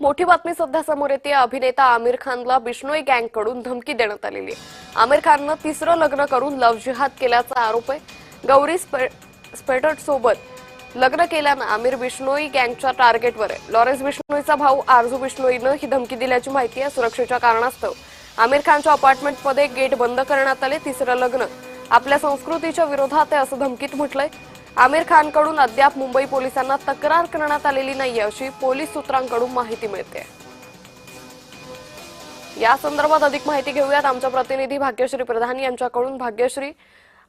मोठी बातमी सध्या समोर येते। अभिनेता आमिर खानला बिश्नोई गँगकडून धमकी देण्यात आलेली आहे। आमिर खाननं तिसरं लग्न करून लव्ह जिहाद केल्याचा आरोप आहे। गौरी स्पेटट सोबत लग्न केल्यानं आमिर बिश्नोई गँगच्या टार्गेटवर आहे। लॉरेन्स बिश्नोईचा भाऊ आरजू बिश्नोईनं ही धमकी दिल्याची माहिती आहे। सुरक्षेच्या कारणास्तव आमिर खानच्या अपार्टमेंटमध्ये गेट बंद करण्यात आले। तिसरं लग्न आपल्या संस्कृतीच्या विरोधात आहे असं धमकीत म्हटलंय। आमिर खानकडून अद्याप मुंबई पोलिसांना तक्रार करण्यात आलेली नाहीये अशी पोलीस सूत्रांकडून माहिती मिळते। या संदर्भात अधिक माहिती घेऊयात आमच्या प्रतिनिधी भाग्यश्री प्रधान यांच्याकडून। भाग्यश्री,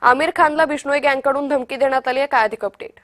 आमिर खानला बिश्नोई गँगकडून धमकी देण्यात आली आहे, काय अधिक अपडेट?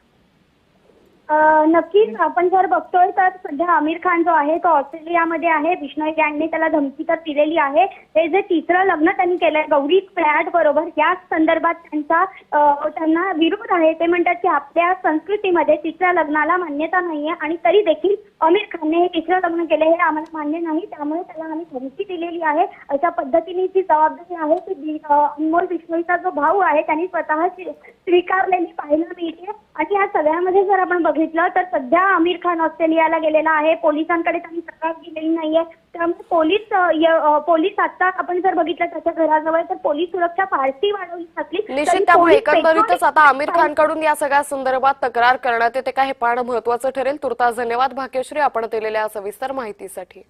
नक्कीच आपण जर बघतोय तर सध्या आमिर खान जो आहे तो ऑस्ट्रेलियामध्ये आहे। बिश्नोई गँगने त्याला धमकी तर दिलेली आहे। हे जे तिसरं लग्न त्यांनी केलंय गौरी फ्लॅट बरोबर, या संदर्भात त्यांना विरोध आहे। ते म्हणतात की आपल्या संस्कृतीमध्ये तिसऱ्या लग्नाला मान्यता नाहीये आणि तरी देखील आमिर खानने हे तिसरं लग्न केले हे आम्हाला मान्य नाही, त्यामुळे त्याला आम्ही धमकी दिलेली आहे अशा पद्धतीने जी जबाबदारी आहे ती अनमोल बिश्नोईचा जो भाऊ आहे त्यांनी स्वतः स्वीकारलेली पाहायला मिळते। आणि या सगळ्यामध्ये जर आपण बघितलं तर सध्या आमिर खान ऑस्ट्रेलियाला गेलेला आहे। पोलिसांकडे त्यांनी तक्रार दिलेली नाहीये, त्यामुळे पोलीस आता आपण जर बघितलं त्याच्या घराजवळ तर पोलीस सुरक्षा फारशी वाढवली असली निश्चित, त्यामुळे एकंदरीतच आता आमिर खानकडून या सगळ्या संदर्भात तक्रार करण्यात येते का हे पाहणं महत्त्वाचं ठरेल। तुर्तास धन्यवाद भाग्यश्री, आपण दिलेल्या सविस्तर माहितीसाठी।